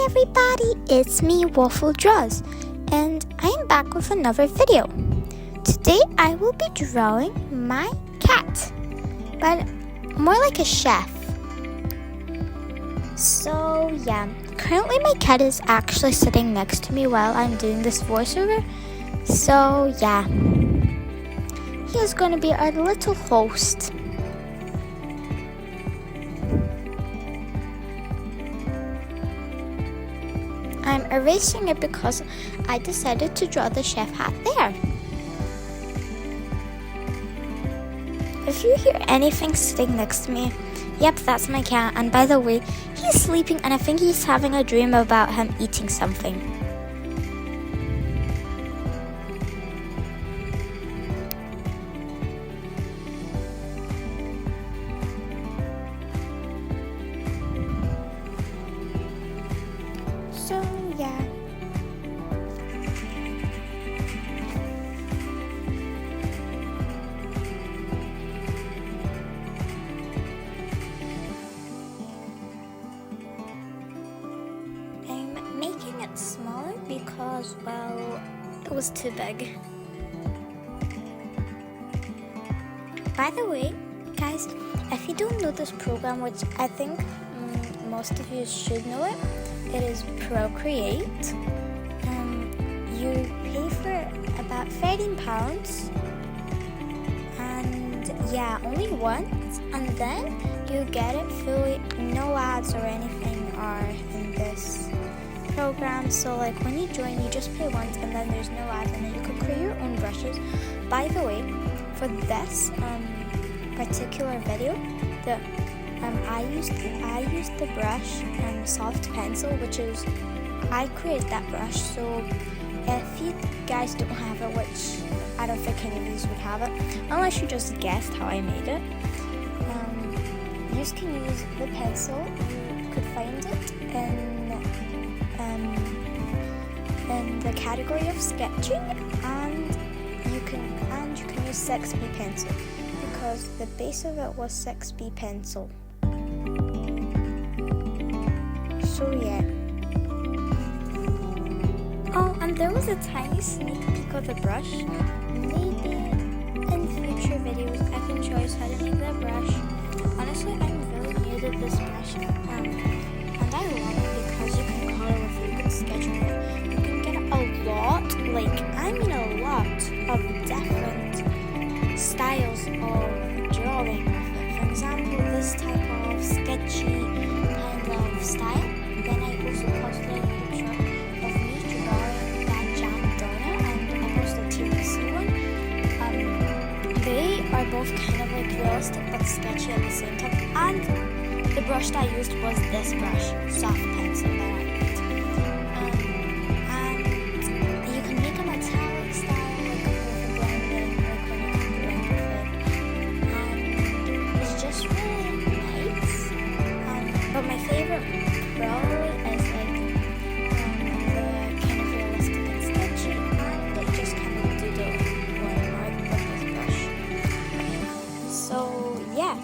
everybody, it's me, Waffle Draws, and I am back with another video. Today I will be drawing my cat, but more like a chef. So yeah, currently my cat is actually sitting next to me while I'm doing this voiceover. So yeah, he is going to be our little host. I'm erasing it because I decided to draw the chef hat there. If you hear anything sitting next to me, yep, that's my cat. And by the way, he's sleeping and I think he's having a dream about him eating something. So yeah. I'm making it smaller because, well, it was too big. By the way, guys, if you don't know this program, which I think most of you should know it, it is Procreate. You pay for about £13, and yeah, only once, and then you get it fully, no ads or anything are in this program. So like when you join, you just pay once, and then there's no ads, and then you can create your own brushes. By the way, for this particular video, I used the brush Soft Pencil, which is, I created that brush. So if you guys don't have it, which I don't think any of these would have it, unless you just guessed how I made it, you can use the pencil. You could find it in the category of sketching, and you can use 6B pencil because the base of it was 6B pencil. So yeah. Oh, and there was a tiny sneak peek of the brush. Maybe in future videos I can show you how to make that brush. Honestly, I'm really new to this brush, and I love it because you can color with it, you can sketch with it. You can get a lot of different styles of drawing with it. For example, this type of sketchy kind of style. Then I also posted a picture of me drawing that jam donut, and I posted a TBC one. They are both kind of like realistic but sketchy at the same time. And the brush that I used was this brush, Soft Pencil, that I made. And you can make a metallic style, like with a blending, like when you can blend with it. And it's just really nice. But my favorite probably is like the kind of realistic and sketchy, and it just kind of doodle one mark with this brush. So yeah.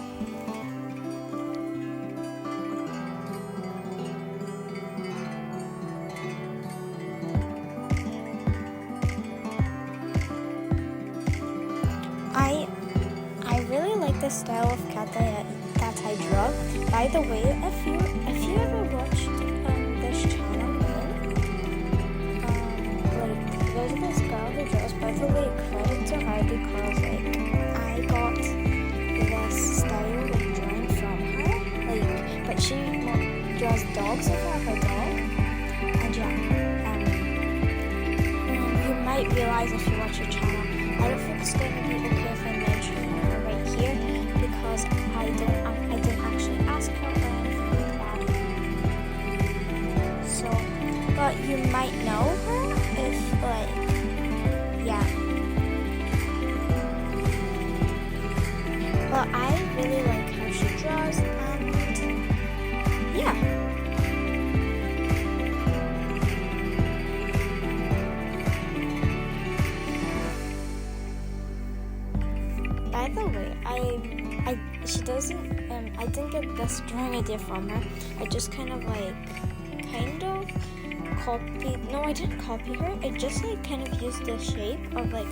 I really like the style of cat that I draw. By the way, if you ever watched this channel, like there's this girl who draws. By the way, credit to her because like I got this style of drawing from her. But she draws dogs with her dog, and yeah, you might realize if you watch her channel, I don't think it's going to be okay if I mention her right here because I didn't actually ask her or anything like that. So, but you might know her if yeah. Well, I really like how she draws, and yeah. By the way, I didn't get this drawing idea from her. I just kind of I didn't copy her. I just like kind of used the shape of like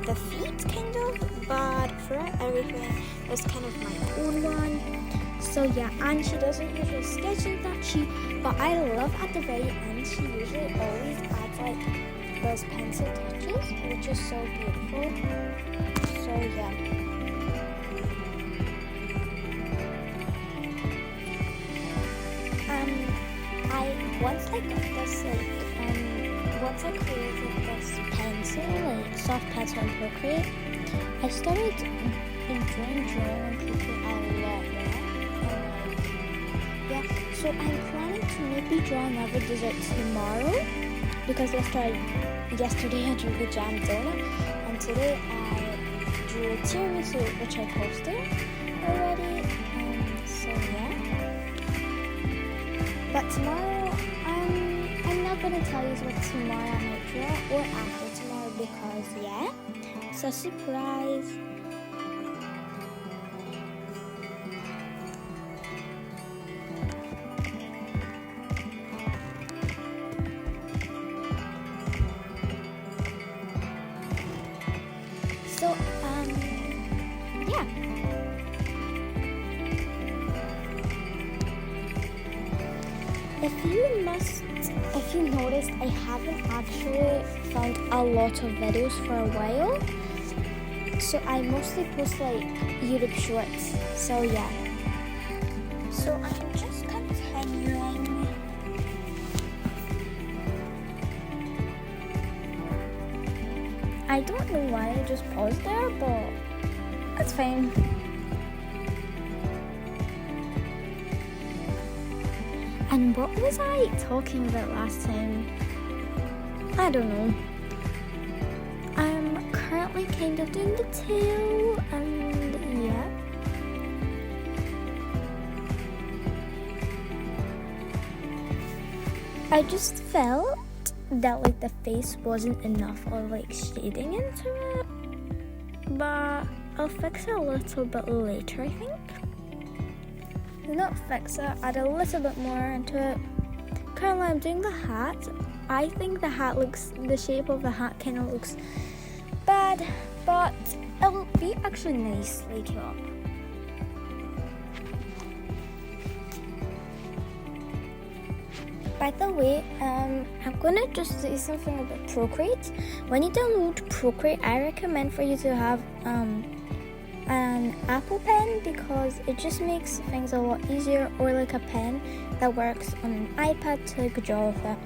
the feet kind of, but for everything it was kind of my own one. So yeah, and she doesn't usually sketch like that, but I love at the very end she usually always adds like those pencil touches, which is so beautiful. So yeah. Once I got this once I created this pencil, like soft pencil in Procreate, I started enjoying drawing on Procreate a lot more. Yeah, so I'm planning to maybe draw another dessert tomorrow, because yesterday I drew the jam donut, and today I drew a tiramisu, which I posted already. So yeah. But tomorrow, I'm not going to tell you what tomorrow I might draw or after tomorrow, because yeah, it's a surprise. So, yeah. If you noticed, I haven't actually found a lot of videos for a while. So I mostly post like YouTube shorts. So yeah. So I'm just continuing. I don't know why I just paused there, but that's fine. And what was I talking about last time? I don't know. I'm currently kind of doing the tail, and yeah. I just felt that like the face wasn't enough of like shading into it, but I'll fix it a little bit later, I think. Not fix it, add a little bit more into it. Currently I'm doing the hat. I think the shape of the hat kind of looks bad, but it will be actually nice later on. By the way, I'm gonna just say something about Procreate. When you download Procreate, I recommend for you to have an Apple Pen, because it just makes things a lot easier, or like a pen that works on an iPad to like draw with it,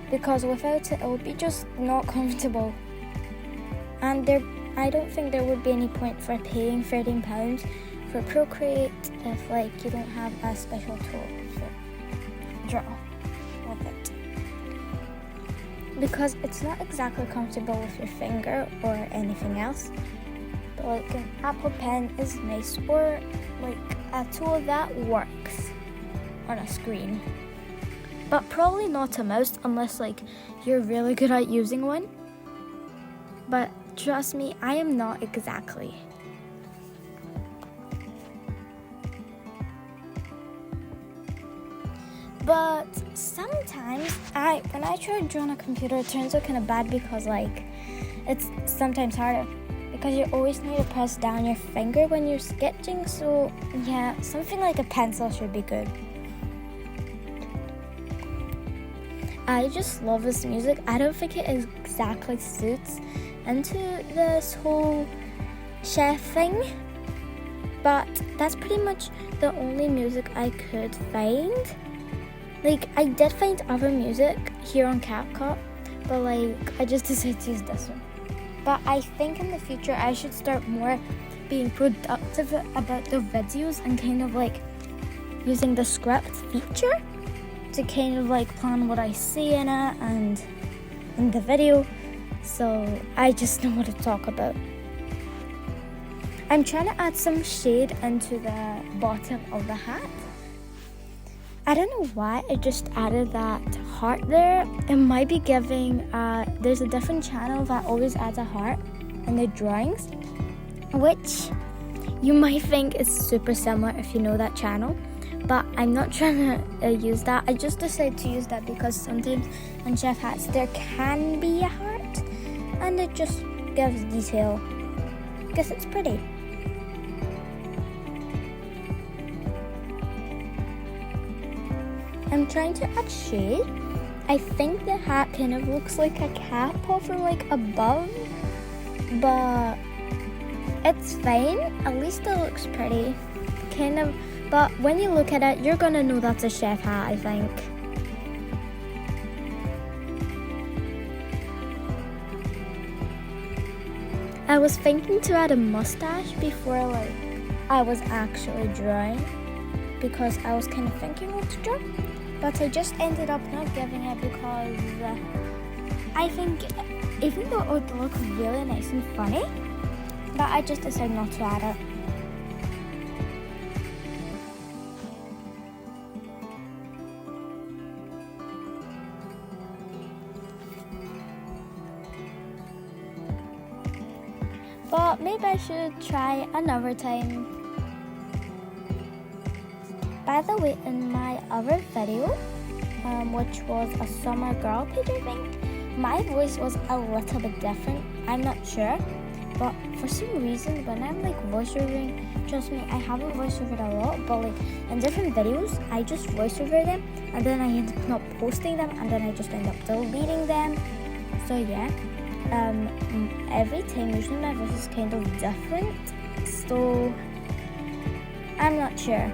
because without it will be just not comfortable, and I don't think there would be any point for paying £13 for Procreate if like you don't have a special tool to draw with it, because it's not exactly comfortable with your finger or anything else. Like an Apple Pen is nice, or like a tool that works on a screen, but probably not a mouse unless like you're really good at using one. But trust me, I am not exactly. But sometimes when I try to draw on a computer, it turns out kind of bad, because like it's sometimes harder, because you always need to press down your finger when you're sketching. So yeah, something like a pencil should be good. I just love this music. I don't think it exactly suits into this whole chef thing, but that's pretty much the only music I could find. Like, I did find other music here on CapCut, but like I just decided to use this one. But I think in the future I should start more being productive about the videos, and kind of like using the script feature to kind of like plan what I say in it and in the video, so I just know what to talk about. I'm trying to add some shade into the bottom of the hat. I don't know why I just added that heart there. It might be giving, there's a different channel that always adds a heart in the drawings, which you might think is super similar if you know that channel. but I'm not trying to use that. I just decided to use that because sometimes on chef hats there can be a heart, and it just gives detail. I guess it's pretty. I'm trying to add shade. I think the hat kind of looks like a cap over like above, but it's fine. At least it looks pretty. Kind of, but when you look at it, you're gonna know that's a chef hat, I think. I was thinking to add a mustache before like I was actually drawing, because I was kind of thinking what to draw, but I just ended up not giving it because I think even though it would look really nice and funny, but I just decided not to add it. But maybe I should try another time. By the way, in my other video, which was a summer girl page, I think, my voice was a little bit different. I'm not sure, but for some reason, when I'm like voiceovering, trust me, I haven't voiceovered a lot, but like in different videos, I just voiceover them, and then I end up not posting them, and then I just end up deleting them. So yeah, every time usually my voice is kind of different, so I'm not sure.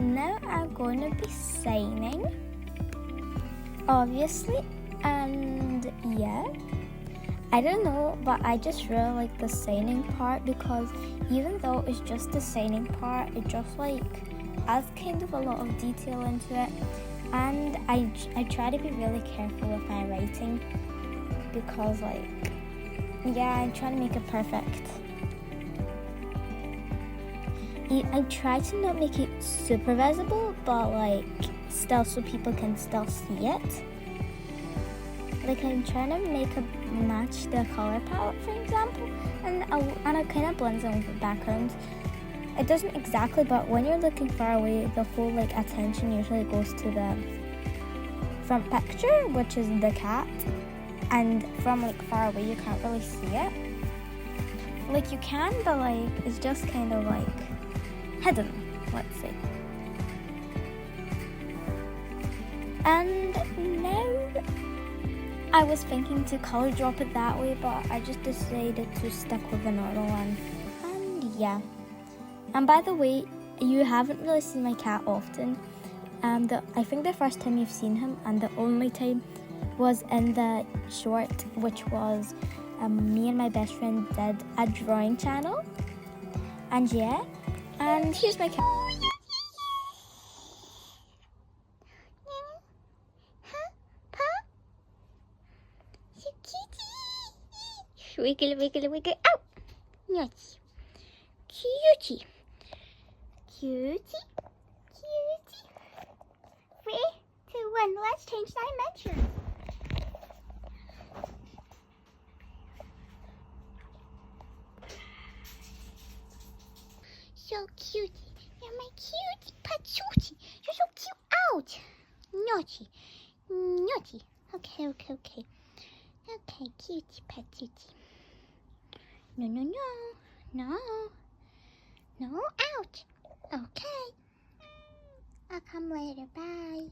Now I'm going to be signing, obviously, and yeah, I don't know, but I just really like the signing part, because even though it's just the signing part, it just like adds kind of a lot of detail into it, and I try to be really careful with my writing, because like, yeah, I'm trying to make it perfect. I try to not make it super visible, but like still so people can still see it. Like I'm trying to make it match the color palette, for example, and it kind of blends in with the background. It doesn't exactly, but when you're looking far away, the whole like attention usually goes to the front picture, which is the cat, and from like far away you can't really see it. Like you can, but like it's just kind of like hidden, let's say. And now I was thinking to color drop it that way, but I just decided to stick with the normal one. And yeah. And by the way, you haven't really seen my cat often. I think the first time you've seen him, and the only time, was in the short, which was me and my best friend did a drawing channel. And yeah. And here's my cat. So cutie. Wiggle, wiggle, wiggle. Ow! Yes. Cutie. Cutie. Cutie. 3, 2, 1. Let's change dimensions. So cutie. You're my cutie patootie. You're so cute. Ouch. Naughty. Naughty. Okay. Okay, cutie patootie. No. No, ouch. Okay. I'll come later. Bye.